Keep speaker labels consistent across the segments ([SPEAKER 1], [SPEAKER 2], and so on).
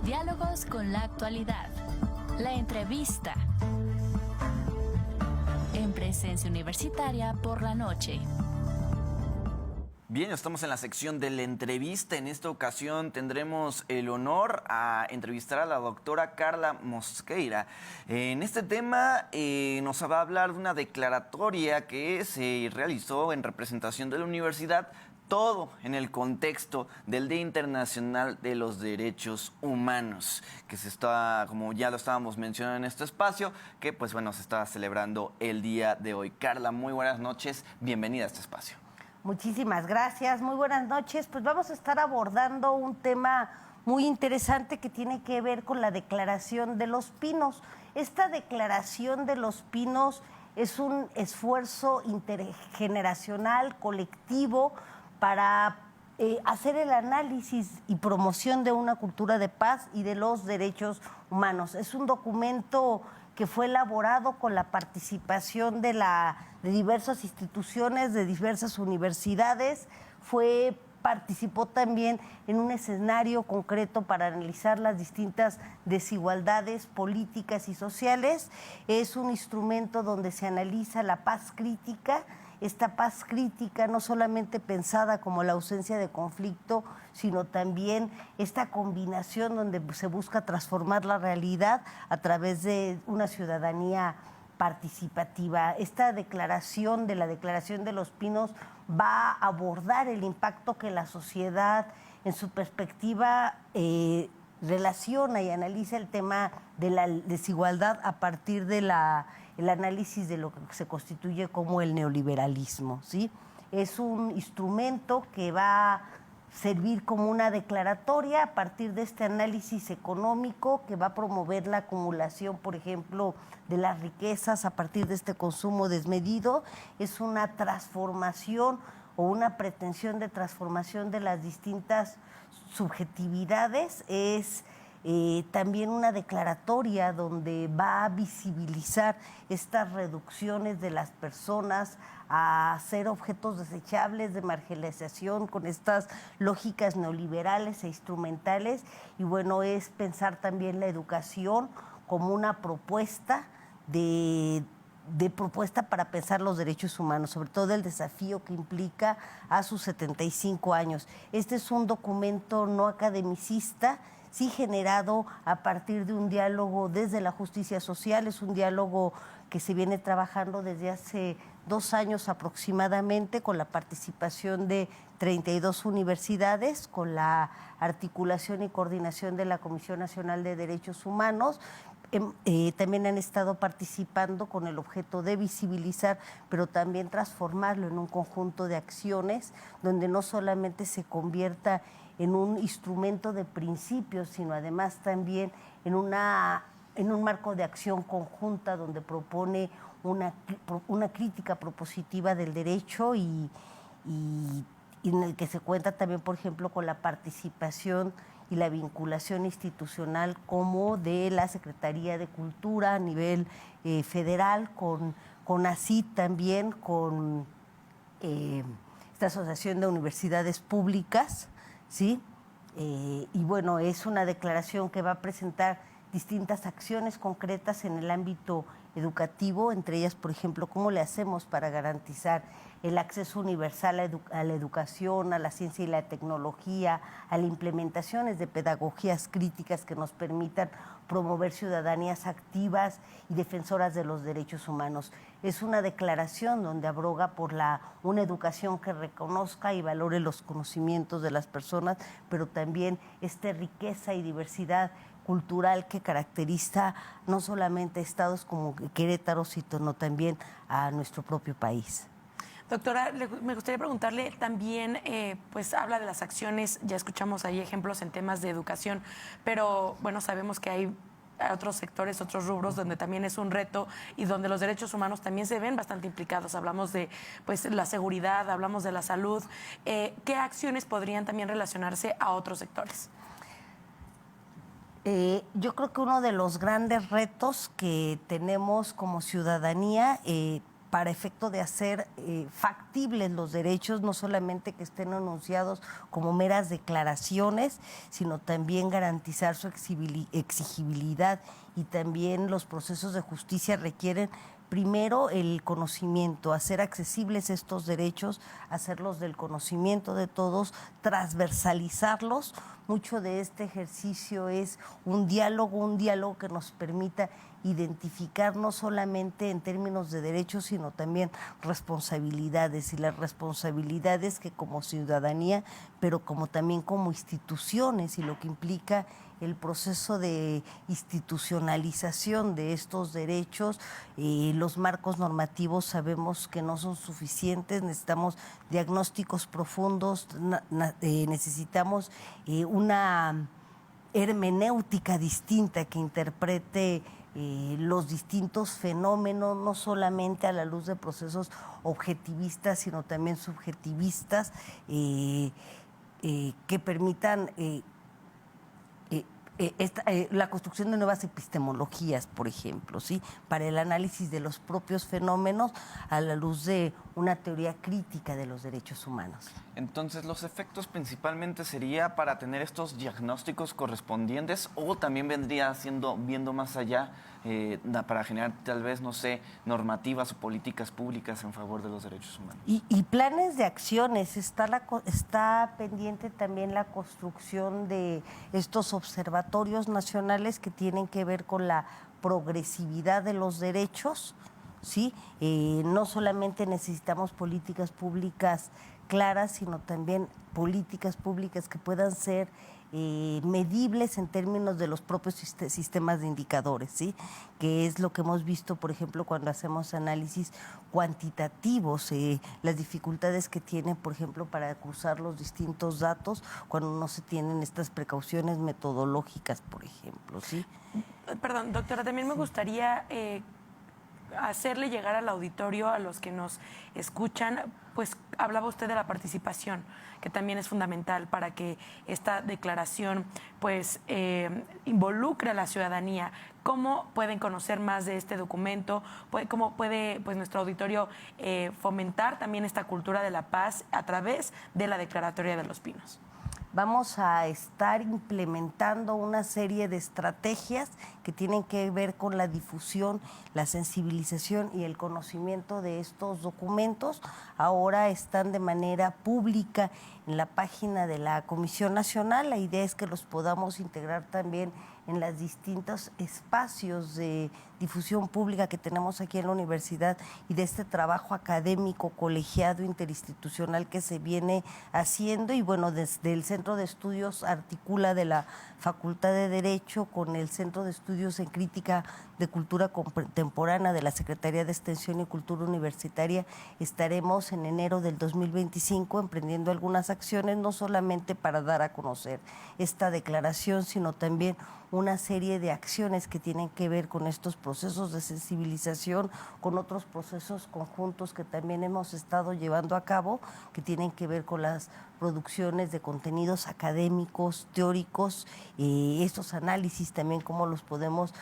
[SPEAKER 1] Diálogos con la actualidad. La entrevista. En presencia universitaria por la noche.
[SPEAKER 2] Bien, estamos en la sección de la entrevista. En esta ocasión tendremos el honor a entrevistar a la doctora Carla Mosqueira. En este tema nos va a hablar de una declaratoria que se realizó en representación de la universidad, todo en el contexto del Día Internacional de los Derechos Humanos, que se está, como ya lo estábamos mencionando en este espacio, que pues bueno, se está celebrando el día de hoy. Carla, muy buenas noches, bienvenida a este espacio.
[SPEAKER 3] Muchísimas gracias, muy buenas noches. Pues vamos a estar abordando un tema muy interesante que tiene que ver con la Declaración de los Pinos. Esta Declaración de los Pinos es un esfuerzo intergeneracional, colectivo, para hacer el análisis y promoción de una cultura de paz y de los derechos humanos. Es un documento que fue elaborado con la participación de diversas instituciones, de diversas universidades. Participó también en un escenario concreto para analizar las distintas desigualdades políticas y sociales. Es un instrumento donde se analiza la paz crítica. Esta paz crítica no solamente pensada como la ausencia de conflicto, sino también esta combinación donde se busca transformar la realidad a través de una ciudadanía participativa. Esta declaración de la Declaración de los Pinos va a abordar el impacto que la sociedad en su perspectiva relaciona y analiza el tema de la desigualdad a partir de el análisis de lo que se constituye como el neoliberalismo, ¿sí? Es un instrumento que va a servir como una declaratoria a partir de este análisis económico que va a promover la acumulación, por ejemplo, de las riquezas a partir de este consumo desmedido. Es una transformación o una pretensión de transformación de las distintas subjetividades. Es también una declaratoria donde va a visibilizar estas reducciones de las personas a ser objetos desechables de marginalización con estas lógicas neoliberales e instrumentales. Y bueno, es pensar también la educación como una propuesta propuesta para pensar los derechos humanos, sobre todo el desafío que implica a sus 75 años. Este es un documento no academicista, sí generado a partir de un diálogo desde la justicia social. Es un diálogo que se viene trabajando desde hace 2 años aproximadamente, con la participación de 32 universidades, con la articulación y coordinación de la Comisión Nacional de Derechos Humanos. También han estado participando con el objeto de visibilizar, pero también transformarlo en un conjunto de acciones donde no solamente se convierta en un instrumento de principios, sino además también en un marco de acción conjunta donde propone una crítica propositiva del derecho y en el que se cuenta también, por ejemplo, con la participación y la vinculación institucional como de la Secretaría de Cultura a nivel federal, con ACID también, con esta Asociación de Universidades Públicas, ¿sí? Y bueno, es una declaración que va a presentar distintas acciones concretas en el ámbito educativo, entre ellas, por ejemplo, cómo le hacemos para garantizar el acceso universal a la educación, a la ciencia y la tecnología, a la implementaciones de pedagogías críticas que nos permitan promover ciudadanías activas y defensoras de los derechos humanos. Es una declaración donde abroga por una educación que reconozca y valore los conocimientos de las personas, pero también esta riqueza y diversidad cultural que caracteriza no solamente a estados como Querétaro, sino también a nuestro propio país.
[SPEAKER 4] Doctora, me gustaría preguntarle también, pues habla de las acciones, ya escuchamos ahí ejemplos en temas de educación, pero bueno, sabemos que hay otros sectores, otros rubros donde también es un reto y donde los derechos humanos también se ven bastante implicados. Hablamos de pues, la seguridad, hablamos de la salud. ¿Qué acciones podrían también relacionarse a otros sectores?
[SPEAKER 3] Yo creo que uno de los grandes retos que tenemos como ciudadanía para efecto de hacer factibles los derechos, no solamente que estén enunciados como meras declaraciones, sino también garantizar su exigibilidad, y también los procesos de justicia requieren primero el conocimiento, hacer accesibles estos derechos, hacerlos del conocimiento de todos, transversalizarlos. Mucho de este ejercicio es un diálogo que nos permita identificar no solamente en términos de derechos, sino también responsabilidades, y las responsabilidades que como ciudadanía, pero como también como instituciones, y lo que implica el proceso de institucionalización de estos derechos. Los marcos normativos sabemos que no son suficientes, necesitamos diagnósticos profundos, necesitamos una hermenéutica distinta que interprete los distintos fenómenos, no solamente a la luz de procesos objetivistas, sino también subjetivistas, que permitan la construcción de nuevas epistemologías, por ejemplo, ¿sí?, para el análisis de los propios fenómenos a la luz de una teoría crítica de los derechos humanos.
[SPEAKER 2] Entonces, ¿los efectos principalmente sería para tener estos diagnósticos correspondientes, o también vendría viendo más allá para generar tal vez, no sé, normativas o políticas públicas en favor de los derechos humanos?
[SPEAKER 3] Y planes de acciones, está pendiente también la construcción de estos observatorios nacionales que tienen que ver con la progresividad de los derechos, ¿sí? No solamente necesitamos políticas públicas claras, sino también políticas públicas que puedan ser medibles en términos de los propios sistemas de indicadores, ¿sí?, que es lo que hemos visto, por ejemplo, cuando hacemos análisis cuantitativos, las dificultades que tienen, por ejemplo, para cruzar los distintos datos cuando no se tienen estas precauciones metodológicas, por ejemplo, ¿sí?
[SPEAKER 4] Perdón, doctora, también me gustaría hacerle llegar al auditorio, a los que nos escuchan, pues hablaba usted de la participación, que también es fundamental para que esta declaración pues involucre a la ciudadanía. ¿Cómo pueden conocer más de este documento? ¿Cómo puede pues nuestro auditorio fomentar también esta cultura de la paz a través de la Declaratoria de los Pinos?
[SPEAKER 3] Vamos a estar implementando una serie de estrategias que tienen que ver con la difusión, la sensibilización y el conocimiento de estos documentos. Ahora están de manera pública en la página de la Comisión Nacional. La idea es que los podamos integrar también en los distintos espacios de difusión pública que tenemos aquí en la universidad, y de este trabajo académico, colegiado, interinstitucional que se viene haciendo. Y bueno, desde el Centro de Estudios Articula de la Facultad de Derecho con el Centro de Estudios en Crítica de Cultura Contemporánea de la Secretaría de Extensión y Cultura Universitaria, estaremos en enero del 2025 emprendiendo algunas acciones, no solamente para dar a conocer esta declaración, sino también una serie de acciones que tienen que ver con estos procesos de sensibilización, con otros procesos conjuntos que también hemos estado llevando a cabo, que tienen que ver con las producciones de contenidos académicos, teóricos, estos análisis también cómo los podemos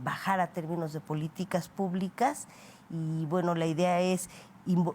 [SPEAKER 3] bajar a términos de políticas públicas. Y bueno, la idea es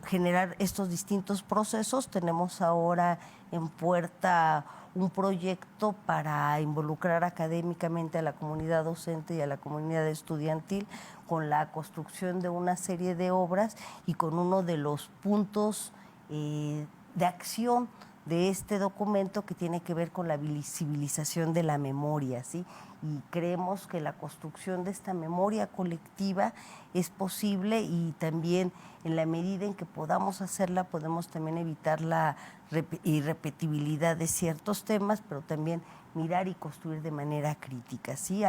[SPEAKER 3] generar estos distintos procesos. Tenemos ahora en puerta un proyecto para involucrar académicamente a la comunidad docente y a la comunidad estudiantil con la construcción de una serie de obras, y con uno de los puntos de acción de este documento que tiene que ver con la visibilización de la memoria, ¿sí? Y creemos que la construcción de esta memoria colectiva es posible, y también en la medida en que podamos hacerla, podemos también evitar la irrepetibilidad de ciertos temas, pero también mirar y construir de manera crítica, ¿sí?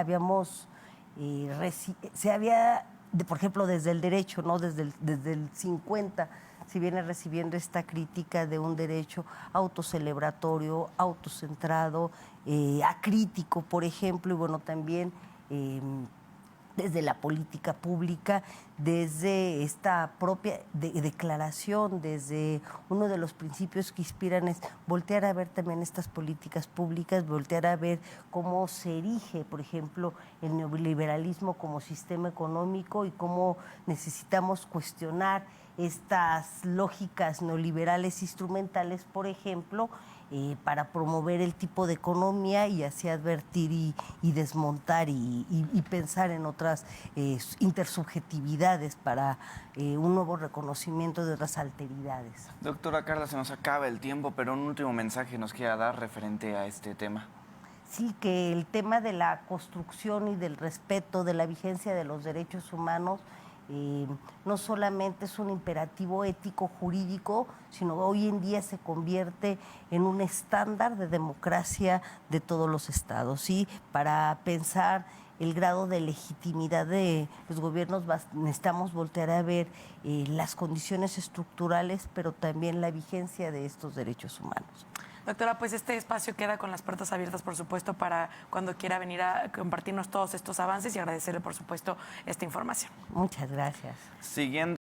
[SPEAKER 3] Por ejemplo, desde el derecho, ¿no? Desde el 50 se viene recibiendo esta crítica de un derecho autocelebratorio, autocentrado, acrítico, por ejemplo, y bueno, también desde la política pública, desde esta propia declaración, desde uno de los principios que inspiran es voltear a ver también estas políticas públicas, voltear a ver cómo se erige, por ejemplo, el neoliberalismo como sistema económico y cómo necesitamos cuestionar estas lógicas neoliberales instrumentales, por ejemplo, para promover el tipo de economía y así advertir y desmontar y pensar en otras intersubjetividades para un nuevo reconocimiento de otras alteridades.
[SPEAKER 2] Doctora Carla, se nos acaba el tiempo, pero un último mensaje nos quiera dar referente a este tema.
[SPEAKER 3] Sí, que el tema de la construcción y del respeto, de la vigencia de los derechos humanos, no solamente es un imperativo ético jurídico, sino hoy en día se convierte en un estándar de democracia de todos los estados. ¿Sí? Para pensar el grado de legitimidad de los gobiernos necesitamos voltear a ver las condiciones estructurales, pero también la vigencia de estos derechos humanos.
[SPEAKER 4] Doctora, pues este espacio queda con las puertas abiertas, por supuesto, para cuando quiera venir a compartirnos todos estos avances y agradecerle, por supuesto, esta información.
[SPEAKER 3] Muchas gracias.
[SPEAKER 2] Siguiendo